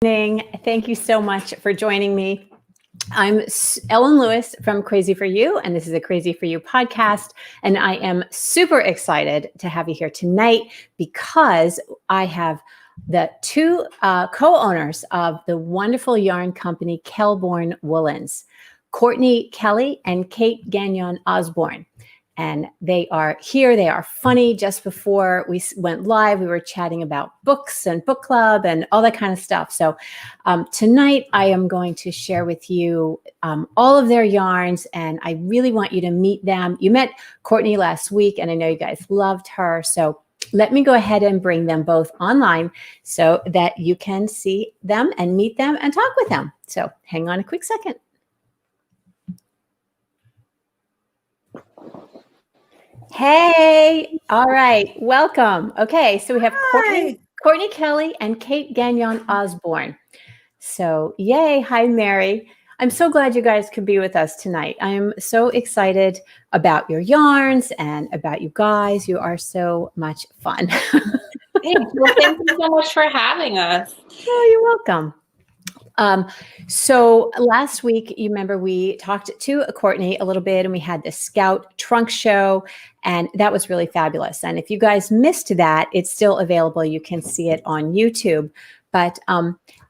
Evening. Thank you so much for joining me. I'm Ellen Lewis from Crazy for You, and this is a Crazy for You podcast. And I am super excited to have you here tonight because I have the two co-owners of the wonderful yarn company Kelbourne Woolens, Courtney Kelley and Kate Gagnon Osborn. And they are here. They are funny. Just before we went live, we were chatting about books and book club and all that kind of stuff. So tonight I am going to share with you all of their yarns, and I really want you to meet them. You met Courtney last week, and I know you guys loved her. So let me go ahead and bring them both online so that you can see them and meet them and talk with them. So hang on a quick second. Hey, all right, welcome. Okay, so we have Courtney Kelley and Kate Gagnon Osborn. So yay, hi Mary. I'm so glad you guys could be with us tonight. I'm so excited about your yarns and about you guys. You are so much fun. Thanks. Well, thank you so much for having us. Oh, you're welcome. So last week, you remember we talked to Courtney a little bit and we had the Scout trunk show, and that was really fabulous. And if you guys missed that, it's still available. You can see it on YouTube. But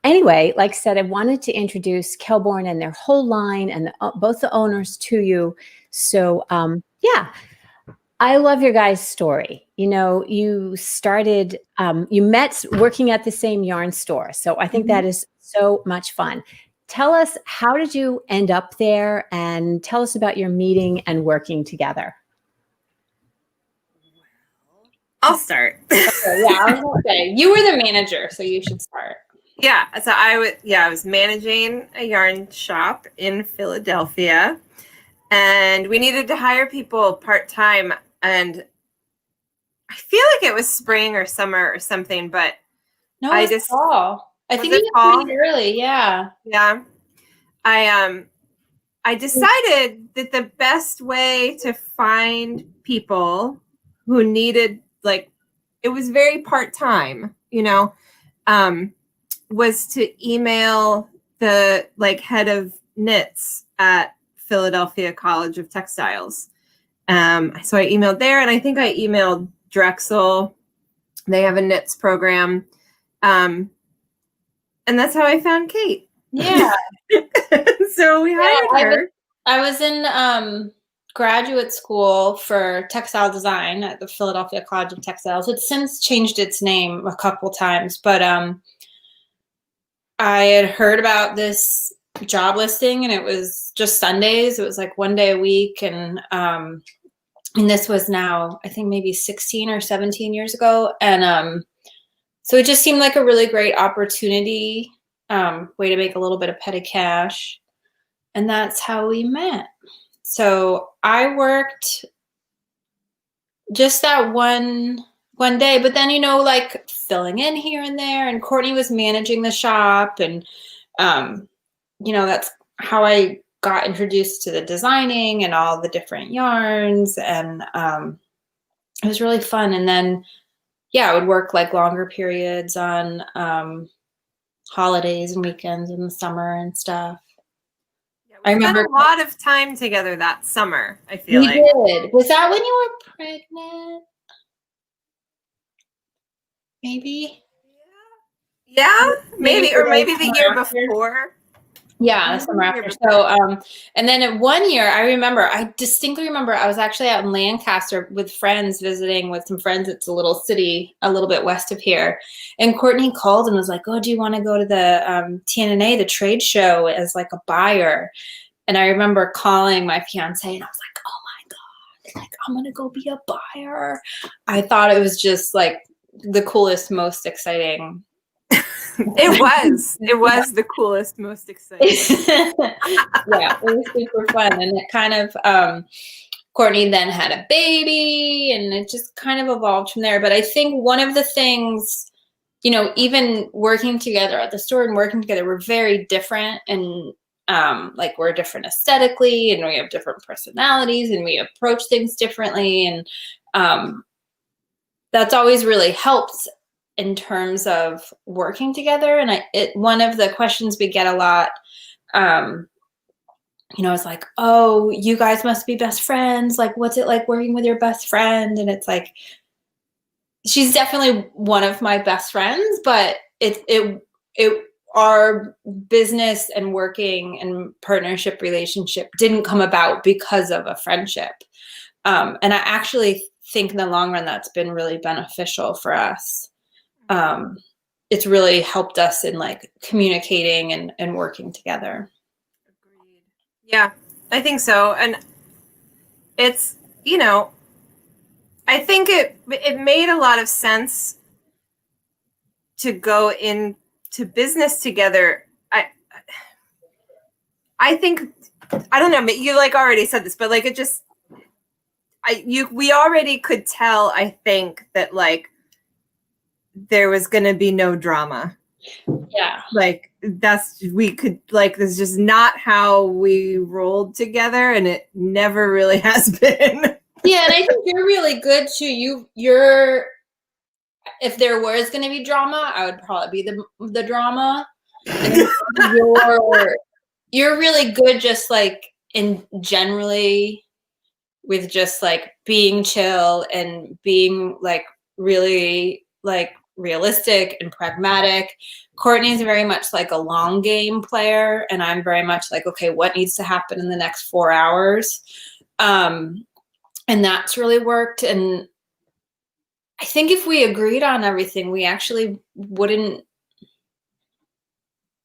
anyway, like I said, I wanted to introduce Kelbourne and their whole line and both the owners to you. So yeah, I love your guys' story. You know, you started, you met working at the same yarn store. So I think that is so much fun. Tell us, how did you end up there, and tell us about your meeting and working together. I'll start. Okay, yeah, I was gonna say, you were the manager, so you should start. Yeah, so I was managing a yarn shop in Philadelphia, and we needed to hire people part-time, and I feel like it was spring or summer or something, but no, it was fall. I think it was pretty early, yeah. Yeah. I decided that the best way to find people who needed, like, it was very part-time, you know, was to email the head of knits at Philadelphia College of Textiles. So I emailed there, and I think I emailed Drexel. They have a knits program. And that's how I found Kate. Yeah. So we hired her. I was in graduate school for textile design at the Philadelphia College of Textiles. It's since changed its name a couple times, but I had heard about this job listing, and it was just Sundays. It was like one day a week, and this was now, I think, maybe 16 or 17 years ago. And so it just seemed like a really great opportunity, way to make a little bit of petty cash. And that's how we met. So I worked just that one day, but then, you know, like filling in here and there, and Courtney was managing the shop, and, you know, that's how I got introduced to the designing and all the different yarns. And it was really fun. And then, yeah, I would work like longer periods on holidays and weekends in the summer and stuff. Yeah, I remember a lot of time together that summer, I feel like. We did. Was that when you were pregnant? Maybe. Yeah, maybe, or maybe the year before. Yeah, the summer after. So, and then at 1 year, I distinctly remember I was actually out in Lancaster with friends, visiting with some friends. It's a little city a little bit west of here. And Courtney called and was like, oh, do you want to go to the TNNA, the trade show, as like a buyer? And I remember calling my fiance, and I was like, oh my God, like, I'm going to go be a buyer. I thought it was just like the coolest, most exciting. It was the coolest, most exciting. Yeah, it was super fun. And it kind of, Courtney then had a baby, and it just kind of evolved from there. But I think one of the things, you know, even working together at the store and working together, we're very different, and like we're different aesthetically, and we have different personalities, and we approach things differently. And that's always really helped in terms of working together. And one of the questions we get a lot, is like, oh, you guys must be best friends. Like, what's it like working with your best friend? And it's like, she's definitely one of my best friends, but our business and working and partnership relationship didn't come about because of a friendship. And I actually think in the long run, that's been really beneficial for us. It's really helped us in like communicating and working together. Agreed. Yeah, I think so. And it's, I think it made a lot of sense to go into business together. I think, I don't know, you like already said this, but like, it just, we already could tell, I think, that like there was going to be no drama. Yeah. Like this is just not how we rolled together, and it never really has been. Yeah, and I think you're really good too. If there was going to be drama, I would probably be the drama. And you're really good just like in generally with just like being chill and being like really like realistic and pragmatic. Courtney's very much like a long game player, and I'm very much like, okay, what needs to happen in the next 4 hours? And that's really worked. And I think if we agreed on everything, we actually wouldn't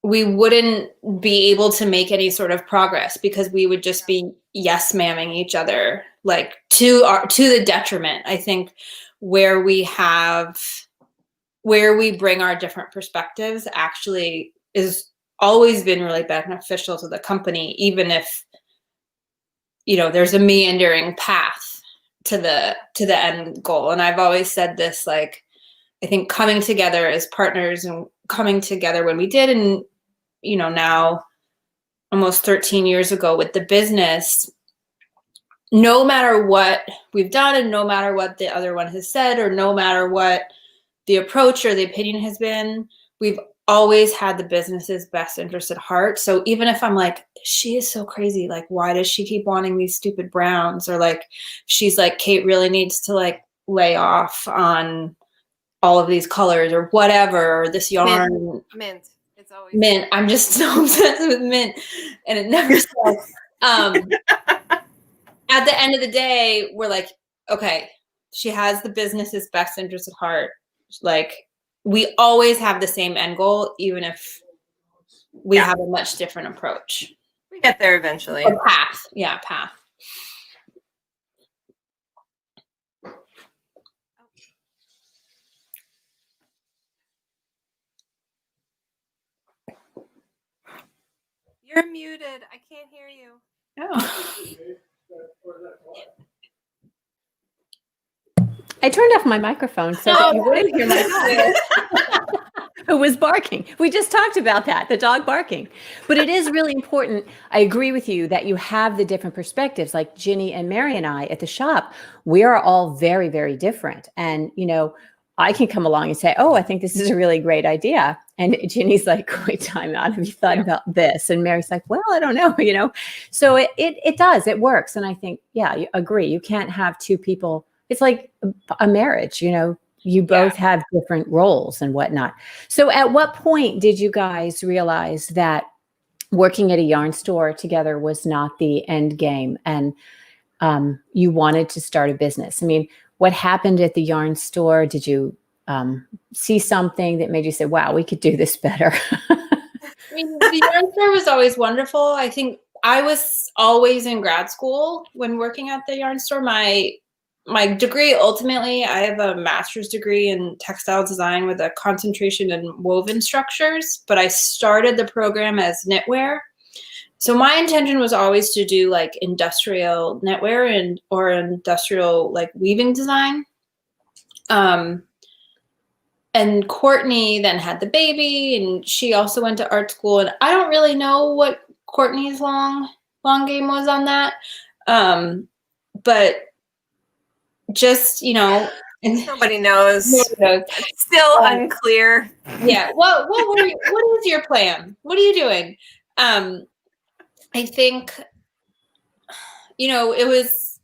be able to make any sort of progress, because we would just be yes ma'aming each other, like to the detriment. I think where we bring our different perspectives actually is always been really beneficial to the company, even if, there's a meandering path to the end goal. And I've always said this, like, I think coming together as partners and coming together when we did, and, now almost 13 years ago with the business, no matter what we've done and no matter what the other one has said, or no matter what the approach or the opinion has been, we've always had the business's best interest at heart. So even if I'm like, she is so crazy, like, why does she keep wanting these stupid browns? Or like, she's like, Kate really needs to like lay off on all of these colors or whatever, or this yarn. Mint. It's always mint. I'm just so obsessed with mint, and it never stops. At the end of the day, we're like, okay, she has the business's best interest at heart. Like, we always have the same end goal, even if we have a much different approach. We get there eventually. A path. Yeah, path. You're muted. I can't hear you. Oh. I turned off my microphone so that you wouldn't hear my dog, who was barking. We just talked about that, the dog barking. But it is really important. I agree with you that you have the different perspectives. Like Ginny and Mary and I at the shop, we are all very, very different. And, I can come along and say, oh, I think this is a really great idea. And Ginny's like, wait, time out. Have you thought about this? And Mary's like, well, I don't know, So it does, it works. And I think, yeah, you agree. You can't have two people. It's like a marriage, you both have different roles and whatnot. So at what point did you guys realize that working at a yarn store together was not the end game, and you wanted to start a business? I mean, what happened at the yarn store? Did you see something that made you say, wow, we could do this better? I mean, the yarn store was always wonderful. I think I was always in grad school when working at the yarn store. My degree, ultimately, I have a master's degree in textile design with a concentration in woven structures, but I started the program as knitwear. So my intention was always to do like industrial knitwear or industrial like weaving design. And Courtney then had the baby, and she also went to art school. And I don't really know what Courtney's long game was on that. But just, Nobody knows. knows. It's still unclear. Yeah. Well, what is your plan? What are you doing? I think, it was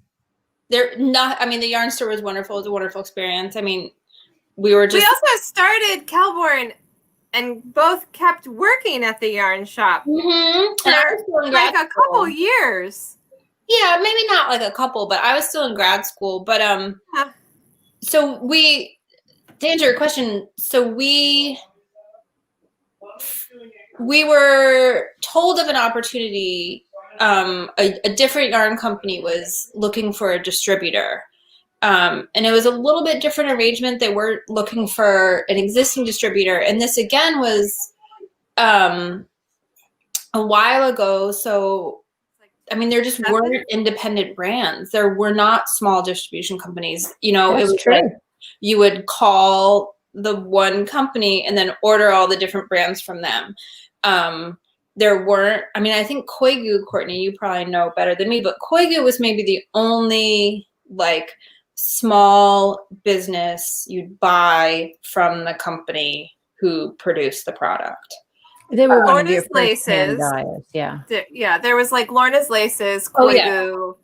the yarn store was wonderful. It was a wonderful experience. I mean, we also started Kelbourne and both kept working at the yarn shop for like a couple years. Yeah, maybe not like a couple, but I was still in grad school. But so to answer your question, so we were told of an opportunity. A different yarn company was looking for a distributor. And it was a little bit different arrangement. They were looking for an existing distributor. And this again was a while ago. So, I mean, there just weren't independent brands. There were not small distribution companies. It was true. like you would call the one company and then order all the different brands from them. There weren't, I think Koigu, Courtney, you probably know better than me, but Koigu was maybe the only small business you'd buy from the company who produced the product. They were one of your Lorna's Laces. Yeah. There was Lorna's Laces, Koigu.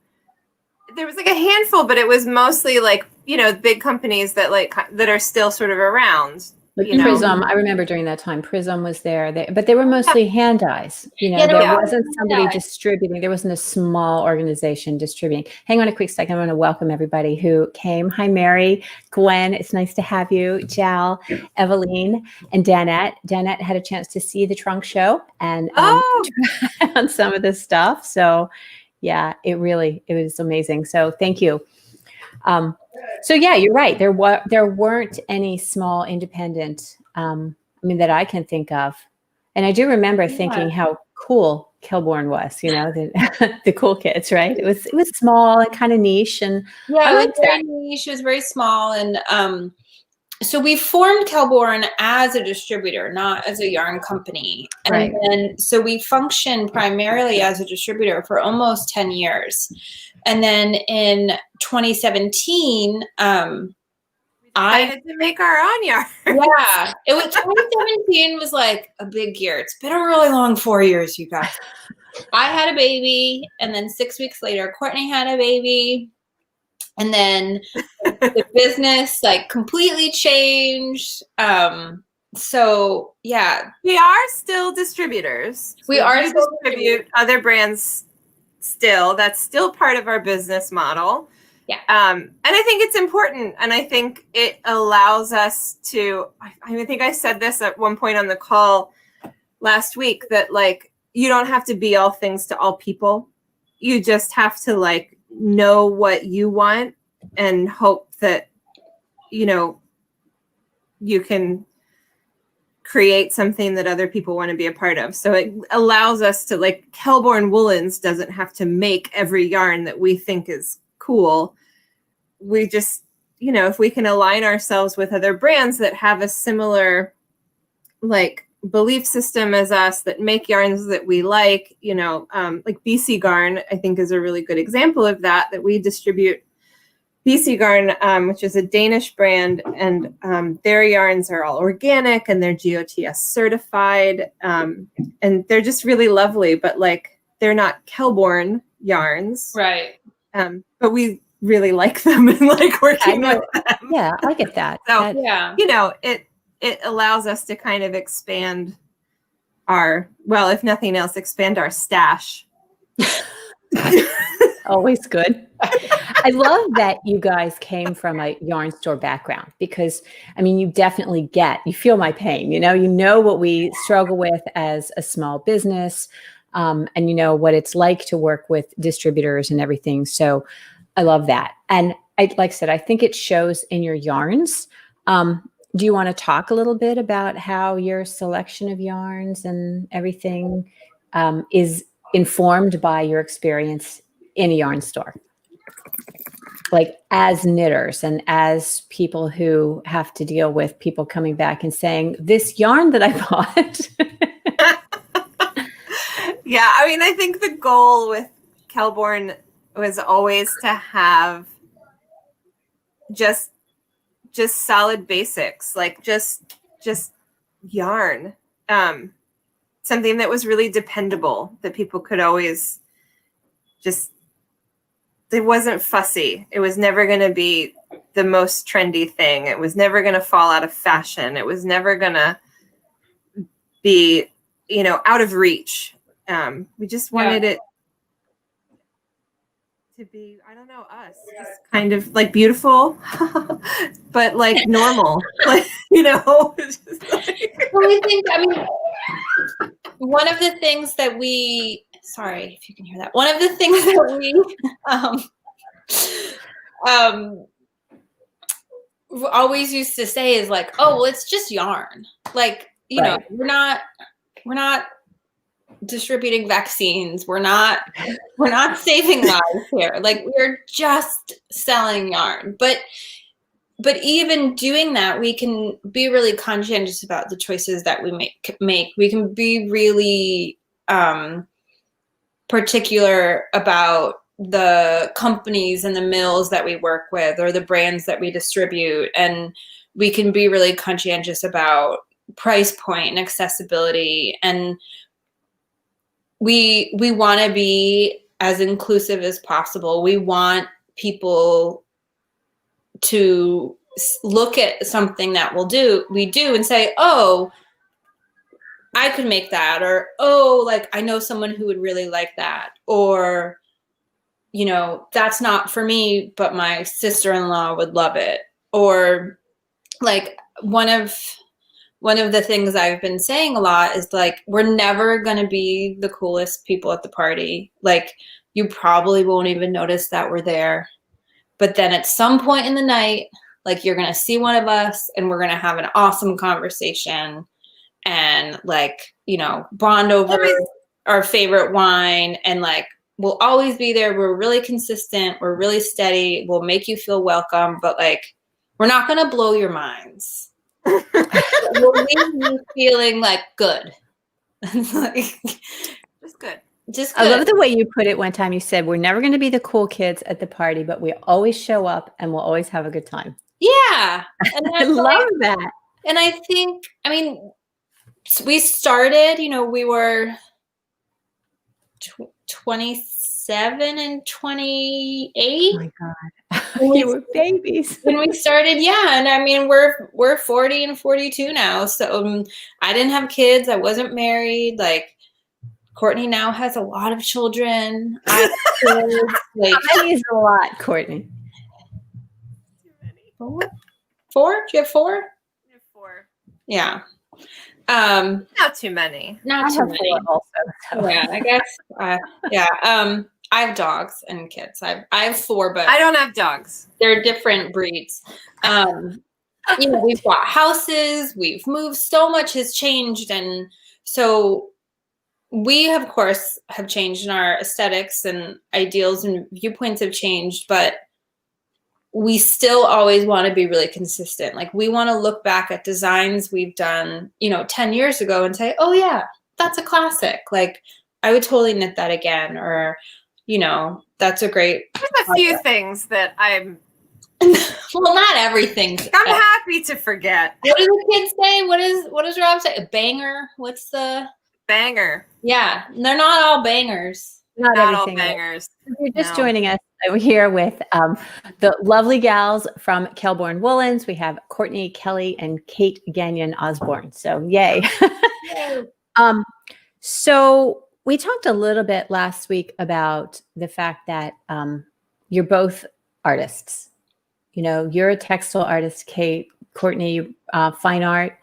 There was a handful, but it was mostly big companies that are still sort of around. Prism, I remember during that time, Prism was there, but they were mostly hand dyes. There wasn't somebody distributing. There wasn't a small organization distributing. Hang on a quick second. I want to welcome everybody who came. Hi, Mary, Gwen. It's nice to have you. Jal, Eveline, and Danette. Danette had a chance to see the trunk show and try on some of this stuff. So, yeah, it was amazing. So, thank you. So yeah, you're right. There weren't any small independent, that I can think of. And I do remember thinking how cool Kelbourne was, the cool kids, right? It was small and kind of niche, and I liked very niche. It was very small, and so we formed Kelbourne as a distributor, not as a yarn company. And then, so we functioned primarily as a distributor for almost 10 years. And then in 2017, we decided to make our own yarn. Yeah, 2017 was a big year. It's been a really long 4 years, you guys. I had a baby, and then 6 weeks later, Courtney had a baby. And then the business completely changed. So yeah, we are still distributors. We are still distribute other brands. Still, that's still part of our business model. Yeah. And I think it's important, and I think it allows us to. I think I said this at one point on the call last week that you don't have to be all things to all people. You just have to know what you want and hope that you can create something that other people want to be a part of. So it allows us to Kelbourne Woolens doesn't have to make every yarn that we think is cool. We just, if we can align ourselves with other brands that have a similar belief system as us, that make yarns that we like BC Garn, I think is a really good example of that we distribute. BC Garn, which is a Danish brand, and their yarns are all organic and they're GOTS certified, and they're just really lovely, but they're not Kelbourne yarns. Right. But we really like them and working with them. Yeah, I get that. So, it allows us to kind of expand if nothing else, expand our stash. Always good. I love that you guys came from a yarn store background, because you definitely you feel my pain, you know what we struggle with as a small business, and what it's like to work with distributors and everything. So I love that. And like I said, I think it shows in your yarns. Do you want to talk a little bit about how your selection of yarns and everything is informed by your experience in a yarn store? As knitters and as people who have to deal with people coming back and saying, this yarn that I bought. Yeah, I think the goal with Kelbourne was always to have just just solid basics, like just yarn. Something that was really dependable, that people could always just, it wasn't fussy. It was never going to be the most trendy thing. It was never going to fall out of fashion. It was never going to be, out of reach. We just wanted it to be, I don't know, us, just kind of like beautiful, but like normal, like, it's just like... Well, one of the things that sorry if you can hear that. One of the things that we always used to say is like, oh, well, it's just yarn. Like, Right. we're not distributing vaccines. We're not saving lives here. Like, we're just selling yarn. But even doing that, we can be really conscientious about the choices that we make. We can be really particular about the companies and the mills that we work with or the brands that we distribute. And we can be really conscientious about price point and accessibility. And we want to be as inclusive as possible. We want people to look at something that we do and say, oh, I could make that, or, oh, like, I know someone who would really like that, or, that's not for me, but my sister-in-law would love it. Or like, one of the things I've been saying a lot is like, we're never going to be the coolest people at the party. Like, you probably won't even notice that we're there. But then at some point in the night, like, you're going to see one of us and we're going to have an awesome conversation and like, bond over our favorite wine. And like, we'll always be there. We're really consistent. We're really steady. We'll make you feel welcome. But like, we're not going to blow your minds. We'll leave you feeling like good. Like, just good. I love the way you put it one time. You said, we're never going to be the cool kids at the party, but we always show up and we'll always have a good time. Yeah. And I love that. And I think, we started, we were 27 and 28. Oh my God. You were babies. When we started, yeah. And we're 40 and 42 now. So I didn't have kids. I wasn't married. Like, Courtney now has a lot of children. I have kids. Like, that is a lot, Courtney. Too many. 4? Do you have 4? I have 4. Yeah. Not too many. Not too many. Also, so. Yeah, I guess. Yeah. I have dogs and kids. I have 4, but I don't have dogs. They're different breeds. We've bought houses. We've moved. So much has changed, and so we, of course, have changed, in our aesthetics and ideals and viewpoints have changed, but we still always want to be really consistent. Like, we want to look back at designs we've done, 10 years ago and say, oh yeah, that's a classic. Like, I would totally knit that again. Or, that's a great. There's a few things that I'm. Well, not everything. I'm happy to forget. What do the kids say? What does Rob say? A banger? What's the banger? Yeah, they're not all bangers. Not all bangers. If you're just joining us, we're here with the lovely gals from Kelbourne Woolens. We have Courtney, Kelley, and Kate Gagnon Osborn. So yay. So we talked a little bit last week about the fact that you're both artists. You're a textile artist, Kate. Courtney, fine art.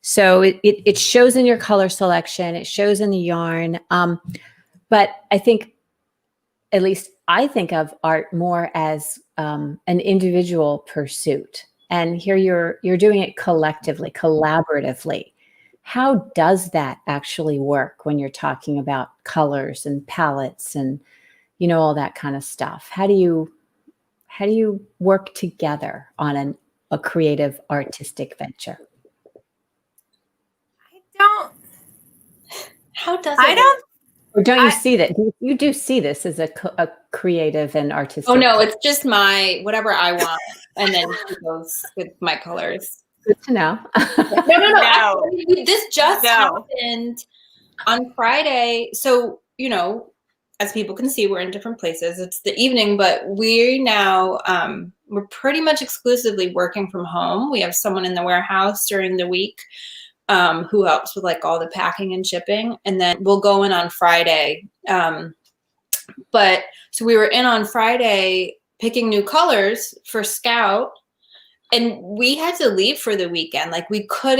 So it shows in your color selection. It shows in the yarn. But I think, at least I think of art more as an individual pursuit. And here you're doing it collectively, collaboratively. How does that actually work when you're talking about colors and palettes and, all that kind of stuff? How do you work together on a creative artistic venture? How does it work? Or don't you see that? You do see this as a creative and artistic. Oh no, it's just my whatever I want, and then she goes with my colors. Good to know. No. No. Actually, this just happened on Friday. So, as people can see, we're in different places. It's the evening, but we now, we're pretty much exclusively working from home. We have someone in the warehouse during the week who helps with like all the packing and shipping. And then we'll go in on Friday. But so we were in on Friday picking new colors for Scout, and we had to leave for the weekend. Like we could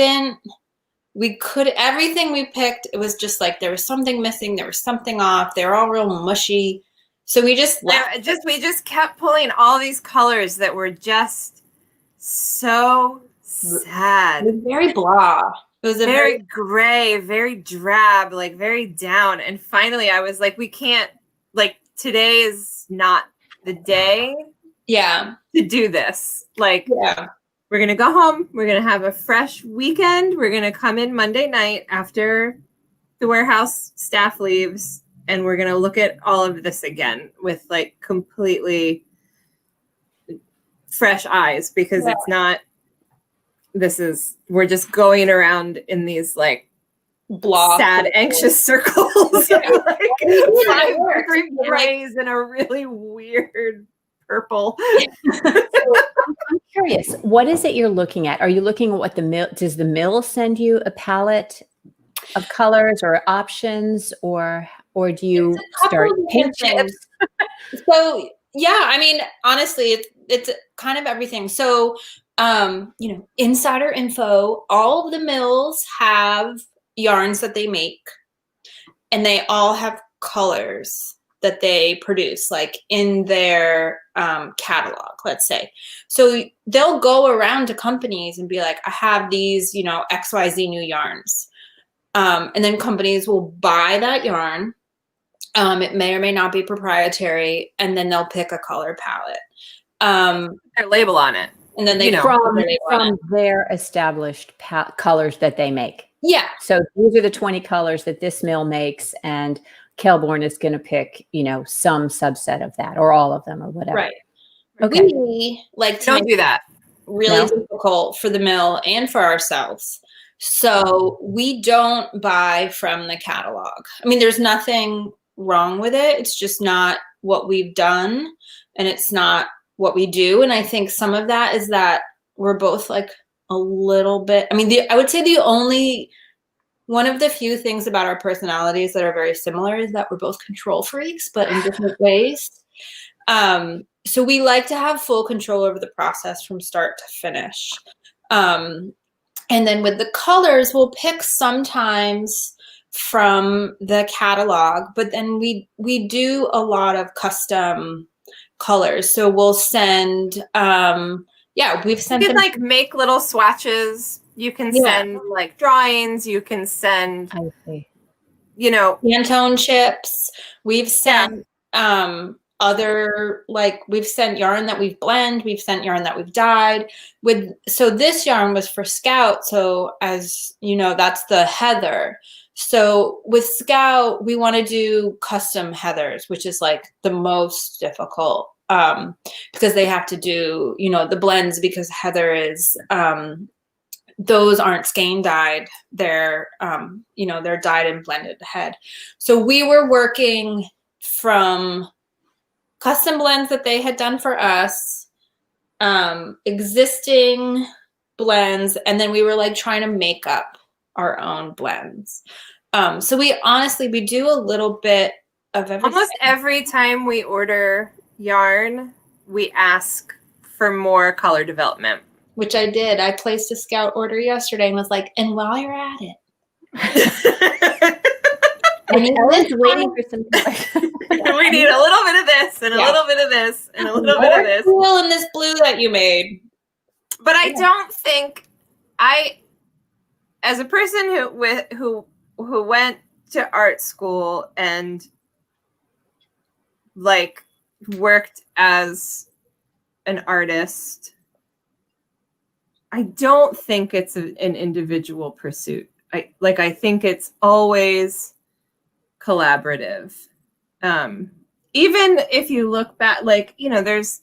everything we picked, it was just like there was something missing, there was something off, they were all real mushy. So we just left. We just kept pulling all these colors that were just so sad. It was very blah. It was very gray, very drab, like very down. And finally I was like, we can't, like, today is not the day to do this. Like, we're going to go home. We're going to have a fresh weekend. We're going to come in Monday night after the warehouse staff leaves, and we're going to look at all of this again with like completely fresh eyes, because it's not, we're just going around in these like sad, anxious circles. Like 5 different grays and a really weird purple. I'm curious, what is it you're looking at? Are you looking at what does the mill send you a palette of colors or options, or do you start paint chips? So yeah, I mean, honestly, it's kind of everything. So insider info, all of the mills have yarns that they make, and they all have colors that they produce, like in their catalog, let's say. So they'll go around to companies and be like, I have these, XYZ new yarns. And then companies will buy that yarn. It may or may not be proprietary, and then they'll pick a color palette. Their label on it. And then they from their established colors that they make. Yeah. So these are the 20 colors that this mill makes, and Kelbourne is going to pick, some subset of that, or all of them, or whatever. Right. Okay. We like to don't do that. Really difficult for the mill and for ourselves. So we don't buy from the catalog. I mean, there's nothing wrong with it. It's just not what we've done, and it's not what we do. And I think some of that is that we're both like a little bit, I would say one of the few things about our personalities that are very similar is that we're both control freaks, but in different ways. So we like to have full control over the process from start to finish. And then with the colors, we'll pick sometimes from the catalog, but then we do a lot of custom colors. So we'll send, we've sent you can them, like make little swatches. You can send like drawings. You can send, Pantone chips. We've sent we've sent yarn that we've blended. We've sent yarn that we've dyed so this yarn was for Scout. So as you know, that's the heather. So with Scout, we want to do custom heathers, which is like the most difficult because they have to do, the blends, because heather is, those aren't skein dyed. They're, they're dyed and blended ahead. So we were working from custom blends that they had done for us, existing blends, and then we were like trying to make up our own blends. So we do a little bit of everything. Almost every time we order yarn, we ask for more color development. Which I did. I placed a Scout order yesterday and was like, and while you're at it. Ellen's waiting for some color. We need a little bit of this, and a little bit of this, and a little bit of this. Cool in this blue that you made. But I don't think as a person who went to art school and like worked as an artist, I don't think it's an individual pursuit. I think it's always collaborative. Even if you look back, like, you know, there's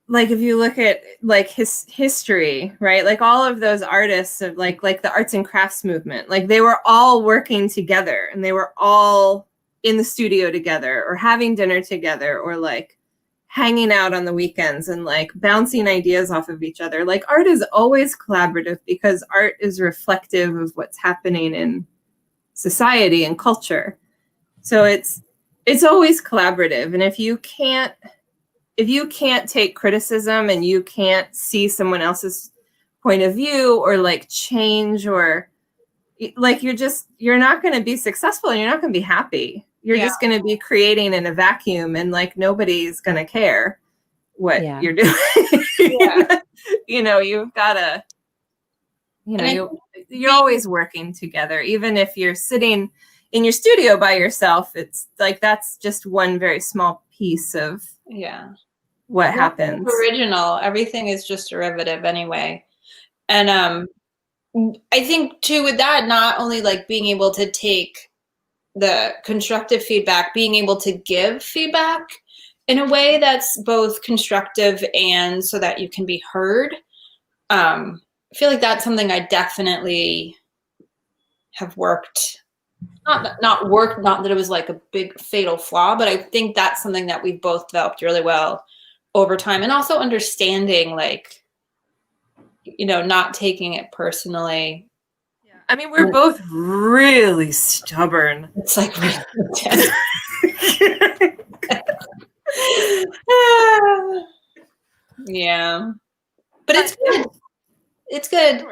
like, if you look at like his history, right? Like all of those artists of like the arts and crafts movement, like they were all working together and they were all in the studio together or having dinner together or like hanging out on the weekends and like bouncing ideas off of each other. Like art is always collaborative because art is reflective of what's happening in society and culture. So it's always collaborative. And if you can't take criticism and you can't see someone else's point of view or like change or like you're not going to be successful and you're not going to be happy. You're just going to be creating in a vacuum and like nobody's going to care what you're doing. You know, you've got to, you know, you're always working together. Even if you're sitting in your studio by yourself, it's like that's just one very small piece of what happens. Original. Everything is just derivative anyway. And I think too with that, not only like being able to take the constructive feedback, being able to give feedback in a way that's both constructive and so that you can be heard. I feel like that's something I definitely have worked. Not that it was like a big fatal flaw, but I think that's something that we've both developed really well over time. And also understanding, like, you know, not taking it personally. Yeah. I mean, we're both really stubborn. It's like, yeah, but it's good. It's good.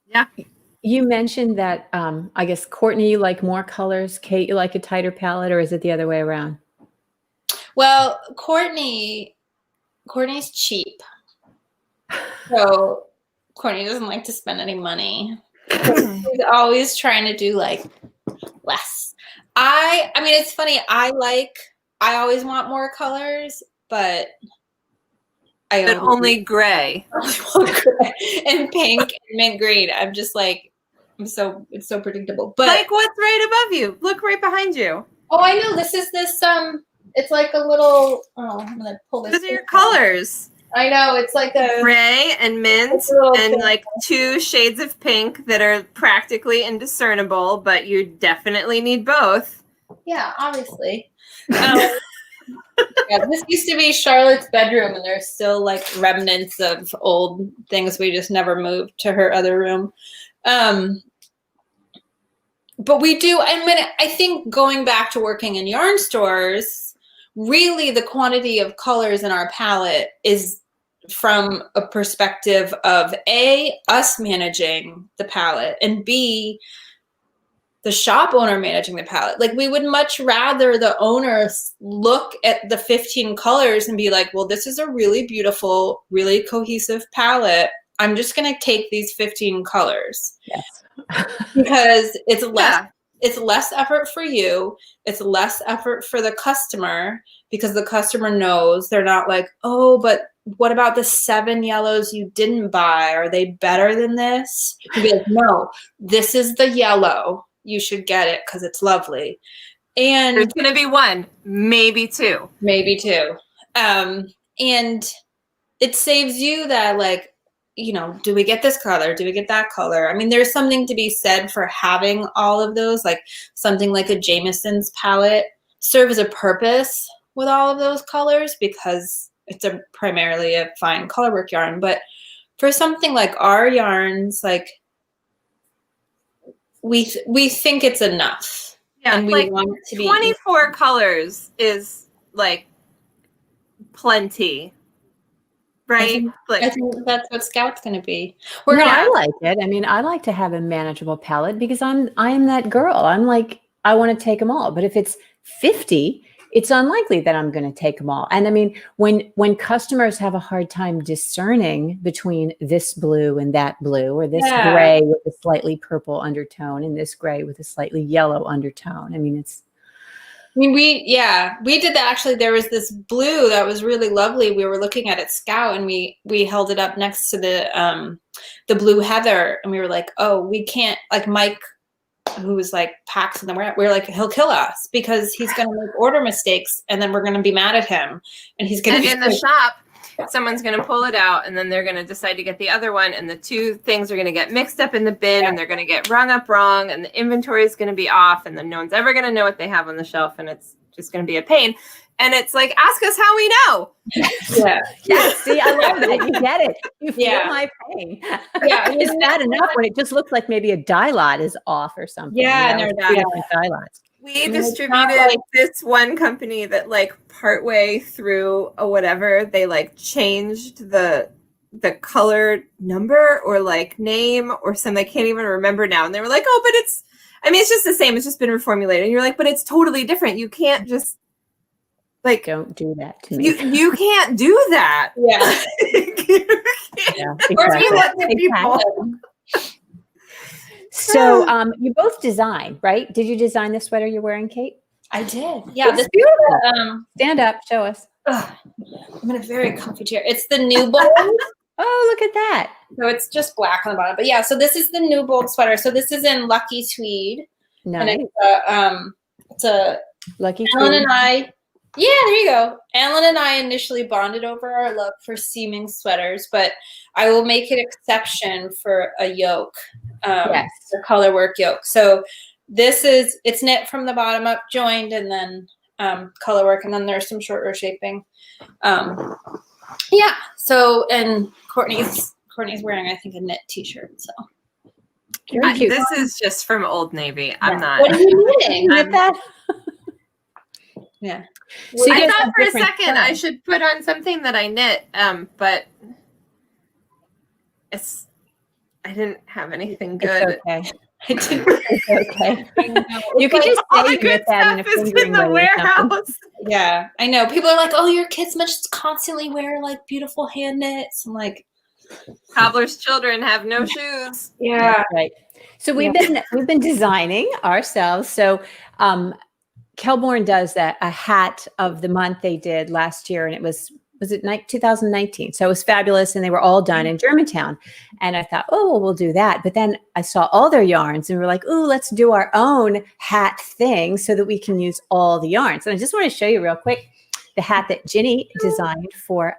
Yeah. You mentioned that, I guess, Courtney, you like more colors. Kate, you like a tighter palette, or is it the other way around? Well, Courtney's cheap. So Courtney doesn't like to spend any money. She's always trying to do like less. I mean, it's funny. I always want more colors, but only gray. And pink and mint green. I'm just like, it's so predictable. But like what's right above you? Look right behind you. Oh, I know. This it's like a little, I'm gonna pull this. Those are your colors. I know, it's like a gray and mint and like 2 shades of pink that are practically indiscernible, but you definitely need both. Yeah, obviously. This used to be Charlotte's bedroom, and there's still like remnants of old things we just never moved to her other room. But we do, I think going back to working in yarn stores, really the quantity of colors in our palette is from a perspective of A, us managing the palette, and B, the shop owner managing the palette. Like, we would much rather the owners look at the 15 colors and be like, well, this is a really beautiful, really cohesive palette. I'm just going to take these 15 colors. Yes. Because it's less effort for you. It's less effort for the customer, because the customer knows they're not like, oh, but what about the 7 yellows you didn't buy? Are they better than this? You'd be like, no, this is the yellow. You should get it because it's lovely. And there's going to be 1, maybe 2. Maybe 2. And it saves you that, like, you know, do we get this color? Do we get that color? I mean, there's something to be said for having all of those, like something like a Jameson's palette serves a purpose with all of those colors because it's primarily a fine colorwork yarn. But for something like our yarns, like we think it's enough. Yeah, and we like want it to be 24 colors is like plenty. Right? I think that's what Scout's going to be. I like it. I mean, I like to have a manageable palette because I am that girl. I'm like, I want to take them all. But if it's 50, it's unlikely that I'm going to take them all. And I mean, when customers have a hard time discerning between this blue and that blue, or this gray with a slightly purple undertone and this gray with a slightly yellow undertone, I mean, we did that. Actually, there was this blue that was really lovely. We were looking at Scout, and we held it up next to the blue heather, and we were like, oh, we can't, like, Mike who's like packs in the warehouse. We're like, he'll kill us because he's going to make order mistakes, and then we're going to be mad at him, and he's going to And in the shop, someone's going to pull it out, and then they're going to decide to get the other one, and the two things are going to get mixed up in the bin, and they're going to get rung up wrong, and the inventory is going to be off, and then no one's ever going to know what they have on the shelf, and it's just going to be a pain. And it's like, ask us how we know. Yeah. See, I love that. You get it. You feel my pain. Yeah. It's bad enough when it just looks like maybe a dye lot is off or something. Yeah, you know, no, two different dye lots. We And it's distributed not like- this one company that like partway through or whatever, they like changed the color number or like name or something. I can't even remember now. And they were like, oh, but it's just the same. It's just been reformulated. And you're like, but it's totally different. You can't just like, Don't do that to me. you can't do that. Yeah. Yeah, Or exactly. you let the people. So you both design, right? Did you design the sweater you're wearing, Kate? I did. Yeah. It's This beautiful. Stand up, show us. I'm in a very comfy chair. It's the New Bold. Oh, look at that. So it's just black on the bottom. But yeah, so this is the New Bold sweater. So this is in Lucky Tweed. Nice. And it's a Lucky Ellen Tweed. and I. Yeah, there you go. Ellen and I initially bonded over our love for seaming sweaters, but I will make an exception for a yoke, Yes. the color work yoke. So it's knit from the bottom up, joined, and then color work, and then there's some shorter shaping. Yeah. So, and Courtney's wearing, I think, a knit t-shirt. So Very cute. This is just from Old Navy. I'm not. what are you knitting? Look at that. Yeah. So you I guys thought have for a different second I styles. should put on something that I knit, but I didn't have anything good. It's okay. I didn't. It's okay. You can just All say the you good get that in a stuff is fingering in the way or something. warehouse. Yeah, I know. People are like, "Oh, your kids must constantly wear like beautiful hand knits." I'm like, Cobbler's children have no shoes. yeah, That's right. So we've been designing ourselves. So Kelbourne does a hat of the month they did last year, and it was it 2019? So it was fabulous, and they were all done in Germantown. And I thought, oh, well, we'll do that. But then I saw all their yarns, and we were like, oh, let's do our own hat thing so that we can use all the yarns. And I just want to show you real quick the hat that Ginny designed for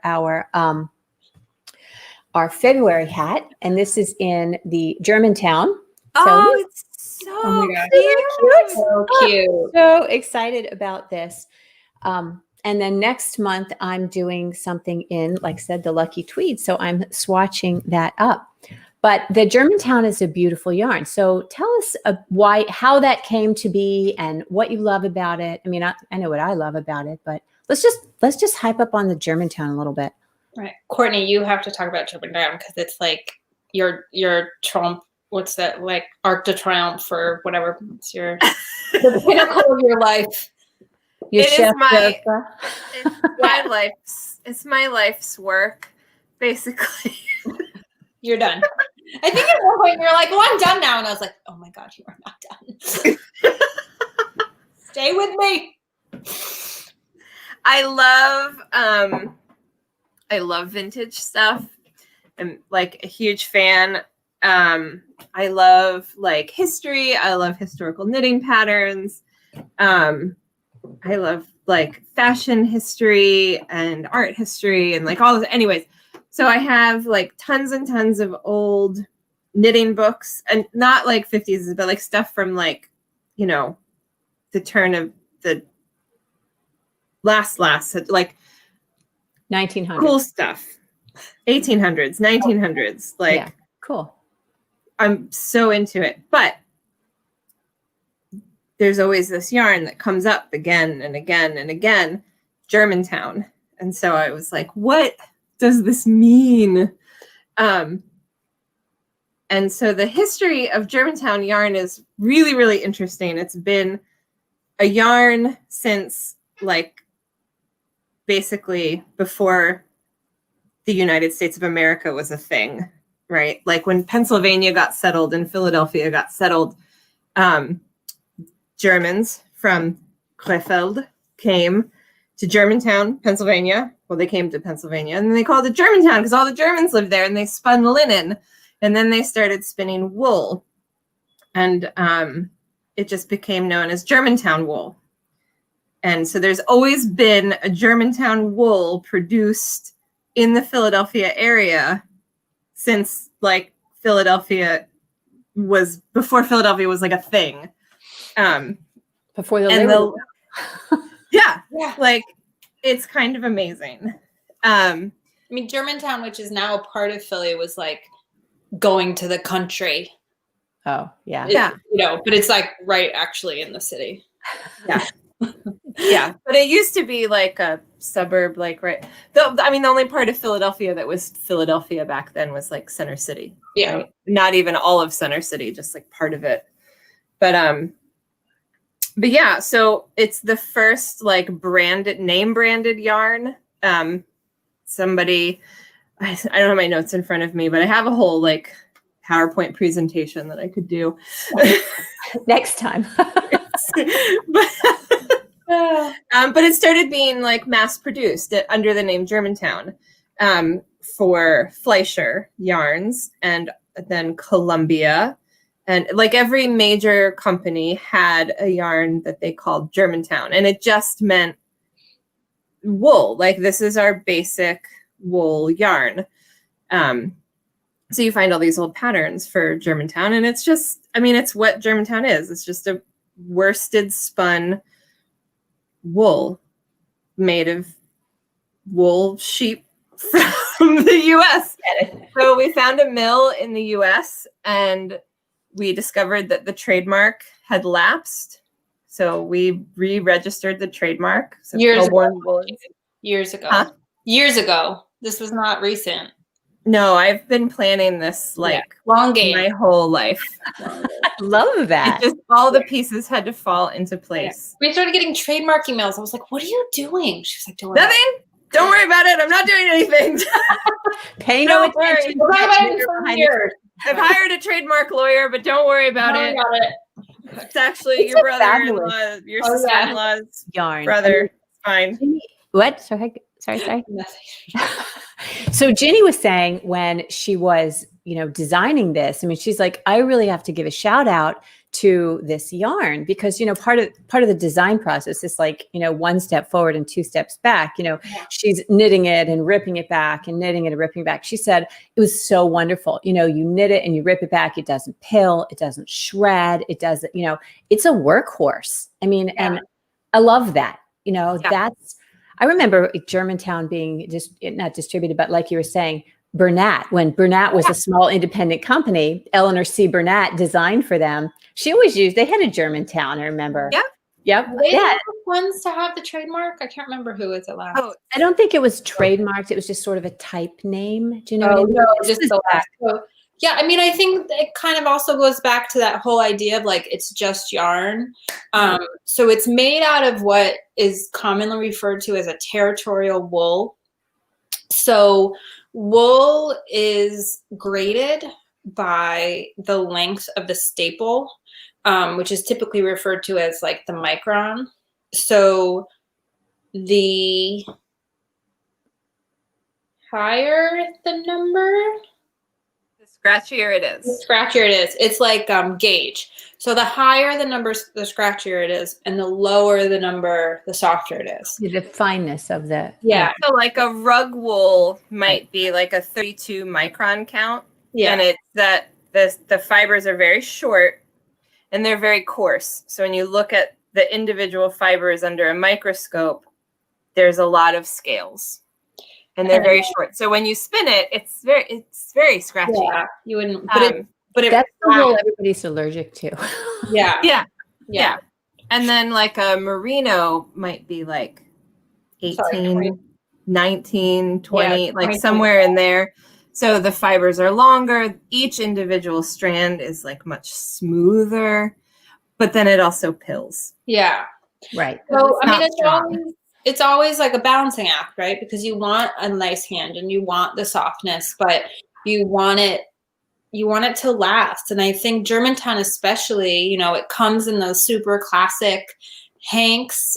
our February hat, and this is in the Germantown. Oh, it's so Oh my gosh. cute. so cute. So excited about this. And then next month, I'm doing something in, like I said, the Lucky Tweed. So I'm swatching that up. But the Germantown is a beautiful yarn. So tell us how that came to be and what you love about it. I mean, I know what I love about it, but let's just hype up on the Germantown a little bit. Right, Courtney, you have to talk about Germantown because it's like your Trump. What's that, like Arc de Triomphe or whatever? It's the pinnacle of your life. Your It is chef my- Josa. It's my life's work, basically. You're done. I think at one point you were like, "Well, I'm done now," and I was like, "Oh my God, you are not done. Stay with me." I love vintage stuff. I'm like a huge fan. I love like history. I love historical knitting patterns. I love like fashion history and art history and like all this. Anyways, so I have like tons and tons of old knitting books, and not like 50s, but like stuff from like, you know, the turn of the last like 1900. cool stuff. 1800s, 1900s. Like, Yeah, cool. I'm so into it. But there's always this yarn that comes up again and again and again, Germantown. And so I was like, what does this mean? And so the history of Germantown yarn is really, really interesting. It's been a yarn since like basically before the United States of America was a thing, right? Like when Pennsylvania got settled and Philadelphia got settled, Germans from Krefeld came to Germantown, Pennsylvania. Well, they came to Pennsylvania and then they called it Germantown because all the Germans lived there, and they spun linen, and then they started spinning wool. And it just became known as Germantown wool. And so there's always been a Germantown wool produced in the Philadelphia area since like before Philadelphia was like a thing. Before the yeah, like it's kind of amazing. I mean, Germantown, which is now a part of Philly, was like going to the country. Oh, yeah. You know, but it's like right actually in the city. Yeah. Yeah. But it used to be like a suburb, like right. I mean, the only part of Philadelphia that was Philadelphia back then was like Center City. Yeah. Right? Not even all of Center City, just like part of it. But yeah, so it's the first like name branded yarn. Somebody, I don't have my notes in front of me, but I have a whole like PowerPoint presentation that I could do next time. But it started being like mass produced under the name Germantown for Fleischer yarns, and then Columbia, and like every major company had a yarn that they called Germantown, and it just meant wool. Like this is our basic wool yarn. So you find all these old patterns for Germantown, and it's just, I mean, it's what Germantown is. It's just a worsted spun wool made of wool sheep from the US. So we found a mill in the US, and we discovered that the trademark had lapsed. So we re-registered the trademark. So Kelbourne Woolens. Years ago. Huh? Years ago. This was not recent. No, I've been planning this like long game my whole life. I love that. It just all the pieces had to fall into place. We started getting trademark emails. I was like, "What are you doing?" She was like, "Don't worry." Nothing. Don't worry about it. I'm not doing anything. Pay no attention. I've hired a trademark lawyer, but don't worry about it. It's actually your brother-in-law, your sister-in-law's yarn brother. It's fine. What? Sorry. So Ginny was saying when she was, designing this, I mean, she's like, I really have to give a shout out to this yarn because, part of the design process is like, one step forward and two steps back. She's knitting it and ripping it back and knitting it and ripping it back. She said it was so wonderful. You knit it and you rip it back. It doesn't pill. It doesn't shred. It doesn't, it's a workhorse. I mean, and I love that. I remember Germantown being just not distributed, but like you were saying, Bernat, when Bernat was a small independent company, Eleanor C. Bernat designed for them. She always they had a Germantown, I remember. Yep. Were they the ones to have the trademark? I can't remember who was it last. Oh, I don't think it was trademarked. It was just sort of a type name. Do you know what I mean? No, just the last. So, yeah, I mean, I think it kind of also goes back to that whole idea of like, it's just yarn. So it's made out of what is commonly referred to as a territorial wool. So wool is graded by the length of the staple, which is typically referred to as like the micron. So the higher the number, scratchier it is. the scratchier it is. It's like gauge. So the higher the number, the scratchier it is, and the lower the number, the softer it is. The fineness of the So like a rug wool might be like a 32 micron count. Yeah. And it's that the fibers are very short and they're very coarse. So when you look at the individual fibers under a microscope, there's a lot of scales. And they're very short. So when you spin it, it's very scratchy. Yeah, you wouldn't. But that's the wool everybody's allergic to. Yeah. And then like a merino might be like 18, 19, 20, like 20, somewhere in there. So the fibers are longer. Each individual strand is like much smoother, but then it also pills. Yeah. Right. So I mean, it's always like a balancing act, right? Because you want a nice hand and you want the softness, but you want it to last. And I think Germantown especially, it comes in those super classic hanks.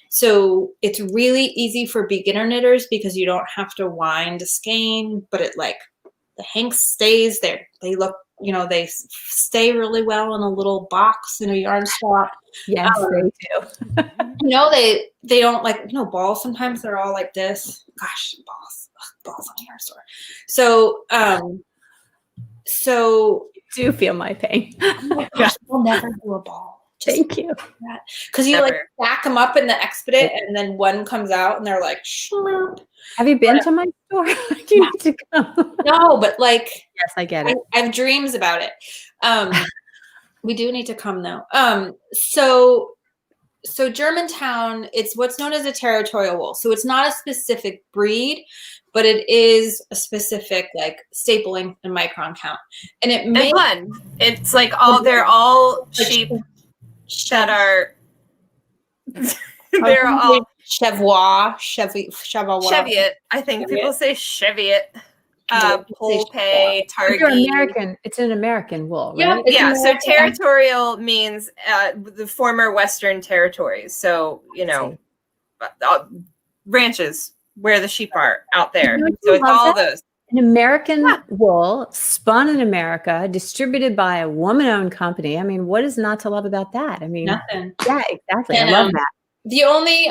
So it's really easy for beginner knitters because you don't have to wind a skein, but it like the hank stays there. They look they stay really well in a little box in a yarn shop. Yes, they do. They don't like, balls. Sometimes they're all like this. Gosh, balls. Ugh, balls on the yarn store. So Do feel my pain. oh my gosh, we'll never do a ball. Thank you. Because you like stack them up in the expedite, and then one comes out, and they're like, shloop. Have you been to my store? You need to come. No, but like, yes, I get it. I have dreams about it. We do need to come though. So Germantown, it's what's known as a territorial wool. So it's not a specific breed, but it is a specific like staple length and micron count. And it may fun. It's like they're all sheep that are they're all Cheviot. I think people say Cheviot. Polpay, Targhee. You're American. It's an American wool, right? Yeah. So territorial means the former Western territories. So ranches where the sheep are out there. So it's all those. An American wool spun in America, distributed by a woman-owned company. I mean, what is not to love about that? I mean, nothing. Yeah, exactly. And, I love that. The only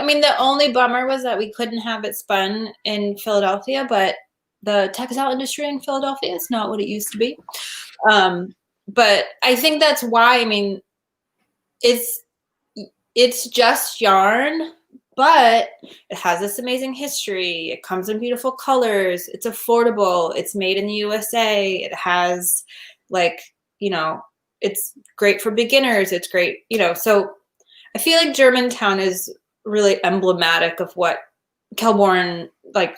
bummer was that we couldn't have it spun in Philadelphia, but the textile industry in Philadelphia is not what it used to be. But I think that's why, it's just yarn, but it has this amazing history. It comes in beautiful colors. It's affordable. It's made in the USA. It has it's great for beginners. It's great, so I feel like Germantown is really emblematic of what Kelbourne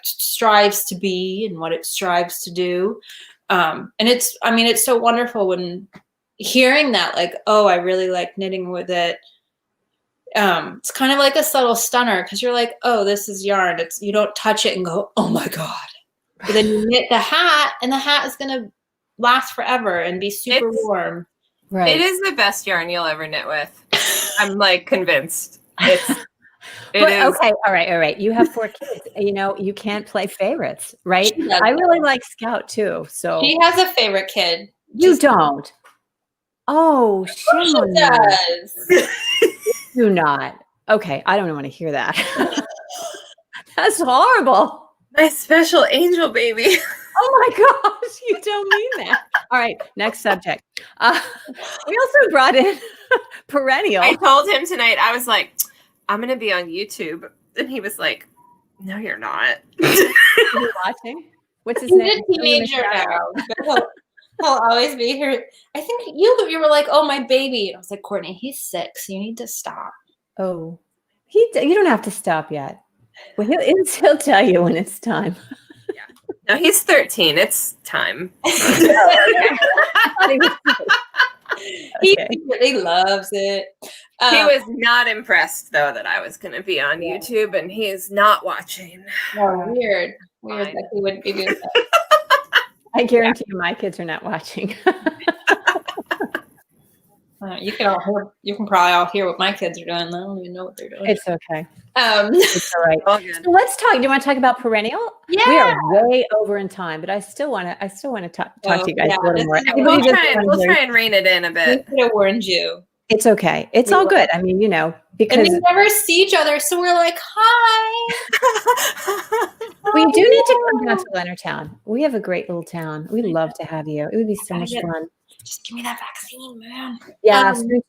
strives to be and what it strives to do. And it's so wonderful when hearing that, I really like knitting with it. It's kind of like a subtle stunner because you're like, oh, this is yarn. You don't touch it and go, oh my God. But then you knit the hat, and the hat is going to last forever and be super warm. Right. It is the best yarn you'll ever knit with. I'm convinced. It is. Okay. All right. You have 4 kids. You can't play favorites, right? I really like Scout too. So she has a favorite kid. You don't. Oh, shame on you. Do not. Okay. I don't want to hear that. That's horrible. My special angel baby. Oh my gosh. You don't mean that. All right. Next subject. We also brought in Perennial. I told him tonight, I was like, I'm going to be on YouTube. And he was like, no, you're not. Are you watching? What's his name? He's a teenager now. He'll always be here. I think you were like, oh, my baby. And I was like, Courtney, he's 6. You need to stop. Oh, you don't have to stop yet. Well, he'll tell you when it's time. Yeah. No, he's 13. It's time. He really loves it. He was not impressed, though, that I was going to be on YouTube, and he's not watching. Oh, weird that he wouldn't be doing that. I guarantee you my kids are not watching. You can probably all hear what my kids are doing. I don't even know what they're doing. It's okay. It's all right. All good. So let's talk. Do you want to talk about Perennial? Yeah. We are way over in time, but I still want to talk to you guys a little more. We'll try and rein it in a bit. We could have warned you. It's okay. It's all good. I mean, because and we never see each other, so we're like, hi. We do need to come down to Leonardtown. We have a great little town. We'd love to have you. It would be so much fun. Just give me that vaccine, man. Yeah, soon.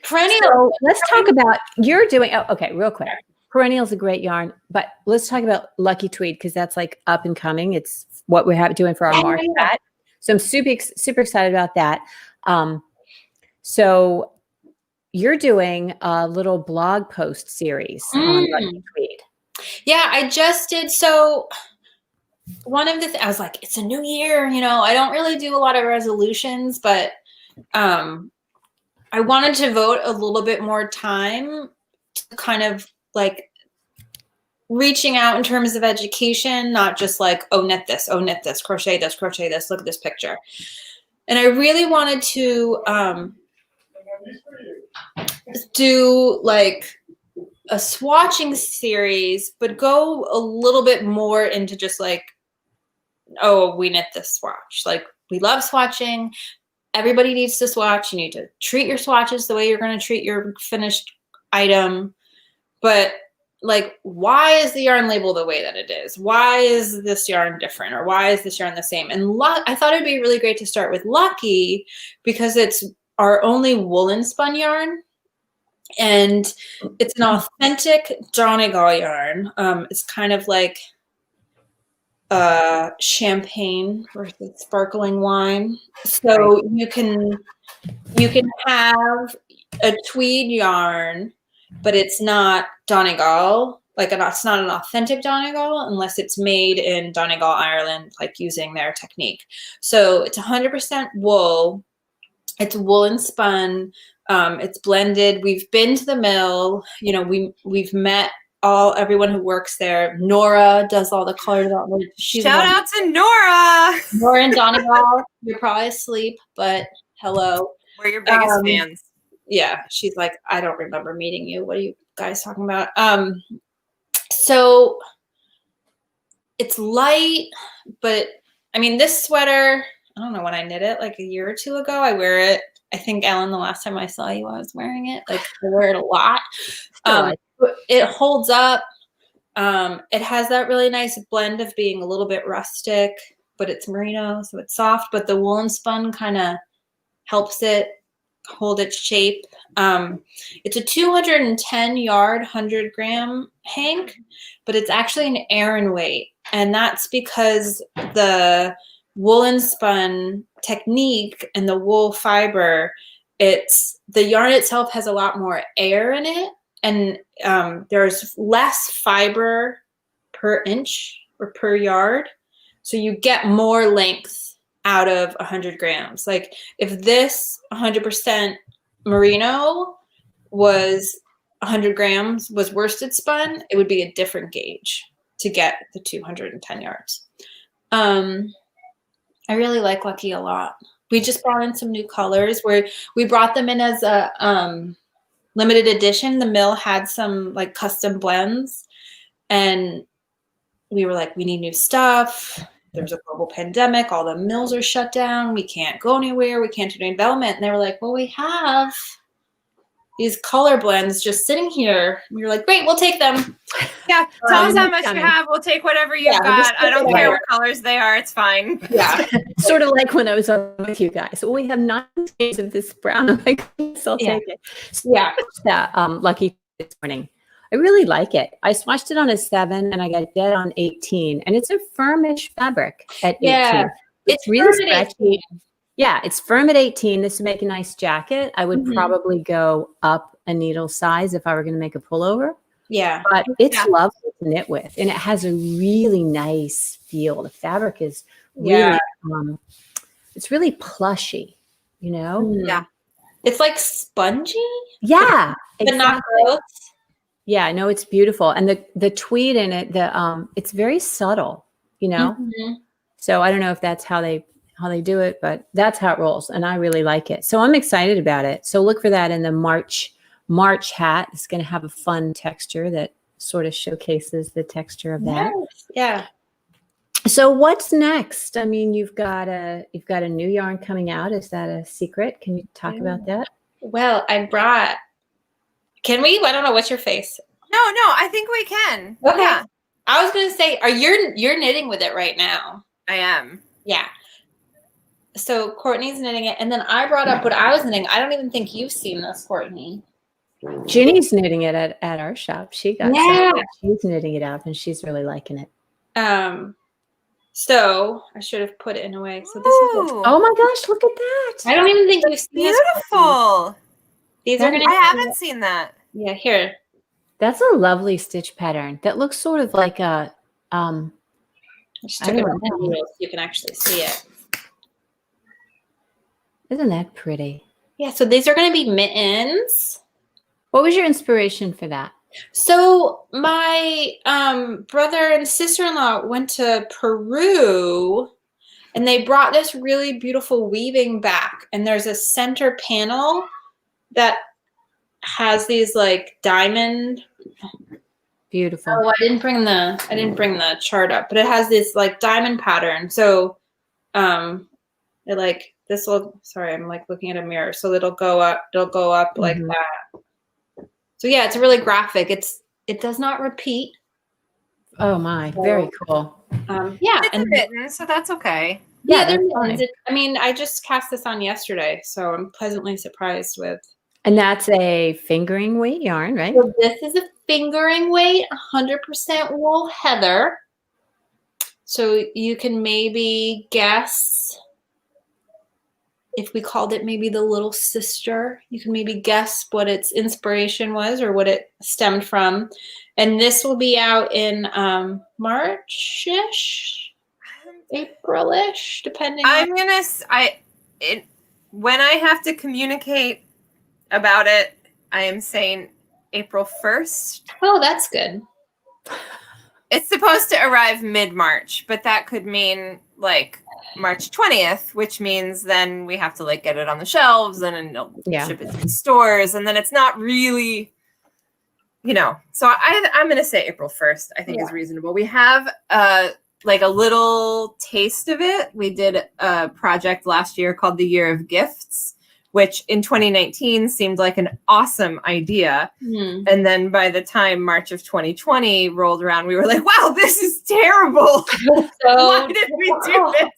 Perennial. So let's talk about you're doing. Oh, okay, real quick. Perennial's a great yarn, but let's talk about Lucky Tweed because that's up and coming. It's what we're doing for our March set. So I'm super excited about that. So you're doing a little blog post series on Lucky Tweed. Yeah, I just did. So one of the I was like, it's a new year, I don't really do a lot of resolutions, but I wanted to devote a little bit more time to kind of reaching out in terms of education, not just knit this, crochet this, look at this picture. And I really wanted to do a swatching series, but go a little bit more into just we knit this swatch. we love swatching. Everybody needs to swatch. You need to treat your swatches the way you're going to treat your finished item. But like, why is the yarn label the way that it is? Why is this yarn different? Or why is this yarn the same? And I thought it'd be really great to start with Lucky because it's our only woolen spun yarn. And it's an authentic Donegal yarn. It's kind of like champagne versus sparkling wine. So you can have a tweed yarn, but it's not Donegal. Like it's not an authentic Donegal unless it's made in Donegal, Ireland, like using their technique. So it's 100% wool. It's woolen spun. It's blended. We've been to the mill. You know, we've met everyone who works there. Nora does all the color development. Shout out to Nora. Nora and Donegal. You're probably asleep, but hello. We're your biggest fans. Yeah, she's like, I don't remember meeting you. What are you guys talking about? So it's light, but I mean, this sweater, I don't know when I knit it, like a year or two ago. I wear it. I think, Ellen, the last time I saw you, I was wearing it. Like, I wear it a lot. It holds up. It has that really nice blend of being a little bit rustic, but it's merino, so it's soft. But the woolen spun kind of helps it hold its shape. It's a 210 yard, 100 gram hank, but it's actually an Aran weight. And that's because the woolen spun technique and the wool fiber, the yarn itself has a lot more air in it. And there's less fiber per inch or per yard. So you get more length out of 100 grams. Like if this 100% merino was 100 grams was worsted spun, it would be a different gauge to get the 210 yards. I really like Lucky a lot. We just brought in some new colors where we brought them in as a limited edition. The mill had some like custom blends and we were like, we need new stuff. There's a global pandemic. All the mills are shut down. We can't go anywhere. We can't do any development. And they were like, well, we have these color blends just sitting here. We were like, great, we'll take them. Yeah, tell us how much you have. We'll take whatever you've got. I don't care what colors they are. It's fine. Yeah. Sort of like when I was on with you guys. Well, we have 9 shades of this brown. I'm like, so I'll take it. So yeah. That Lucky this morning. I really like it. I swatched it on a 7 and I got dead on 18. And it's a firmish fabric at 18. Yeah. It's really stretchy. Yeah, it's firm at 18. This would make a nice jacket. I would probably go up a needle size if I were going to make a pullover. Yeah. But it's lovely to knit with. And it has a really nice feel. The fabric is really, it's really plushy, you know? Yeah. It's like spongy. Yeah. But not gross. Yeah, I know it's beautiful. And the tweed in it, it's very subtle, you know? So I don't know if that's how they do it, but that's how it rolls. And I really like it. So I'm excited about it. So look for that in the March hat. It's going to have a fun texture that sort of showcases the texture of that. Yeah. So what's next? I mean, you've got a new yarn coming out. Is that a secret? Can you talk about that? Well, can we? I don't know. What's your face? No, I think we can. Okay. Yeah. I was going to say, you're knitting with it right now. I am. Yeah. So Courtney's knitting it. And then I brought up what I was knitting. I don't even think you've seen this, Courtney. Ginny's knitting it at our shop. She got some. She's knitting it up and she's really liking it. So I should have put it in a way. So this is oh my gosh, look at that. I don't even think you've seen this. Beautiful. These are I haven't seen that. Yeah, here. That's a lovely stitch pattern. That looks sort of like a I just took it off the needle so you can actually see it. Isn't that pretty? Yeah, so these are going to be mittens. What was your inspiration for that? So my brother and sister-in-law went to Peru and they brought this really beautiful weaving back. And there's a center panel that has these like diamond. Beautiful. Oh, I didn't bring the chart up, but it has this like diamond pattern. So It like this will. Sorry, I'm like looking at a mirror, so it'll go up. It'll go up like that. So yeah, it's really graphic. It does not repeat. Oh my, very cool. Yeah, It's a mitten, so that's okay. Yeah, that's they're fine. mittens. I mean, I just cast this on yesterday, so I'm pleasantly surprised with. And that's a fingering weight yarn, right? So this is a fingering weight, 100% wool heather. So you can maybe guess if we called it maybe the little sister. You can maybe guess what its inspiration was or what it stemmed from. And this will be out in March-ish, April-ish, depending. When I have to communicate about it, I am saying April 1st. Oh, that's good. It's supposed to arrive mid-March, but that could mean like March 20th, which means then we have to like get it on the shelves and then ship it to stores, and then it's not really, So I'm going to say April 1st. I think is reasonable. We have like a little taste of it. We did a project last year called the Year of Gifts, which in 2019 seemed like an awesome idea. And then by the time March of 2020 rolled around, we were like, wow, this is terrible. Why did we do this?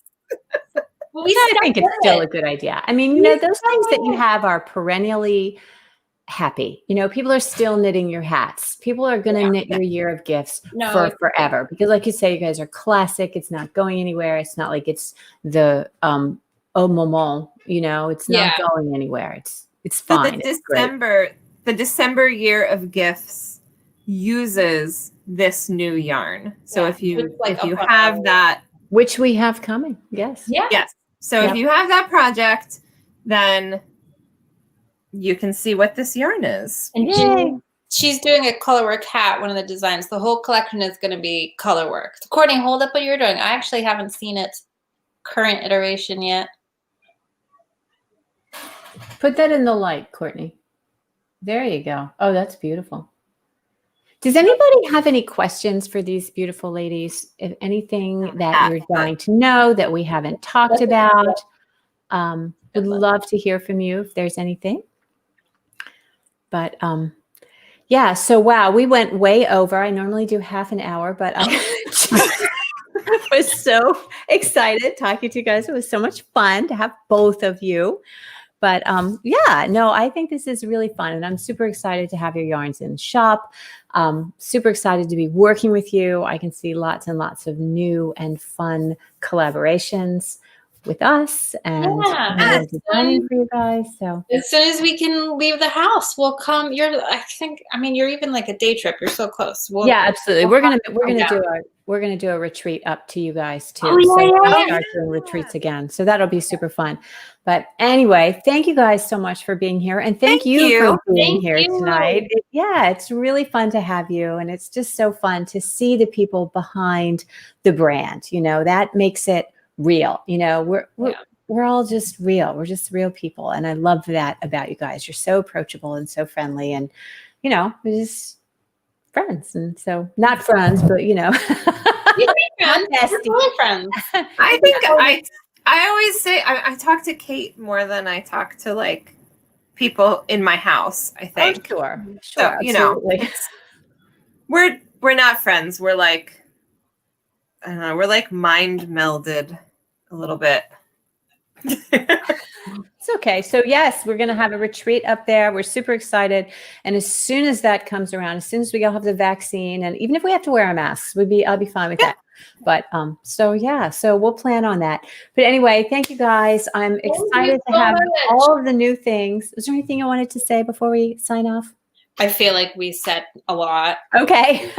Well, I think it's still a good idea. I mean, those things that you have are perennially happy. People are still knitting your hats. People are going to knit your Year of Gifts for forever. Because like you say, you guys are classic. It's not going anywhere. It's not like it's the au moment, it's not going anywhere. It's fine. The December Year of Gifts uses this new yarn. So if you have that, which we have coming, yes. So if you have that project, then you can see what this yarn is. And she's doing a colorwork hat, one of the designs. The whole collection is going to be colorwork. So Courtney, hold up what you're doing. I actually haven't seen its current iteration yet. Put that in the light, Courtney. There you go. Oh, that's beautiful. Does anybody have any questions for these beautiful ladies? If anything that you're dying to know that we haven't talked about, would love to hear from you if there's anything. But so wow, we went way over. I normally do half an hour, but I was so excited talking to you guys. It was so much fun to have both of you. But I think this is really fun, and I'm super excited to have your yarns in the shop. Super excited to be working with you. I can see lots and lots of new and fun collaborations with us and designing for you guys. So as soon as we can leave the house, we'll come. You're even like a day trip. You're so close. Absolutely. We're gonna do a retreat up to you guys too. I'll start doing retreats again. So that'll be super fun. But anyway, thank you guys so much for being here, and thank you for being here tonight. It's really fun to have you, and it's just so fun to see the people behind the brand. That makes it real. We're all just real. We're just real people, and I love that about you guys. You're so approachable and so friendly, and we're just friends. And so not friends, but friends. I think I always say I talk to Kate more than I talk to like people in my house, I think. Oh, sure. So, we're not friends. We're like, I don't know, we're like mind melded a little bit. It's okay. So yes, we're going to have a retreat up there. We're super excited. And as soon as that comes around, as soon as we all have the vaccine, and even if we have to wear our masks, I'll be fine with that. But so we'll plan on that. But anyway, thank you guys. I'm excited to have all of the new things. Is there anything you wanted to say before we sign off? I feel like we said a lot. Okay.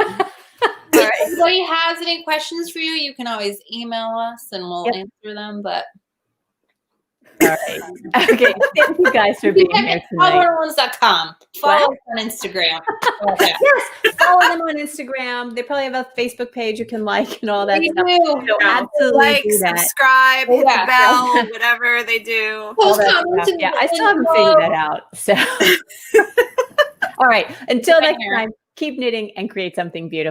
If anybody has any questions for you, you can always email us and we'll answer them. But all right. Okay. Thank you guys for being here tonight. CourtneyWoolens.com. Follow us on Instagram. Yes. Follow them on Instagram. They probably have a Facebook page you can like and all that stuff. So absolutely do that. Subscribe, hit the bell, whatever they do. I still haven't figured that out. So all right. Until next time, keep knitting and create something beautiful.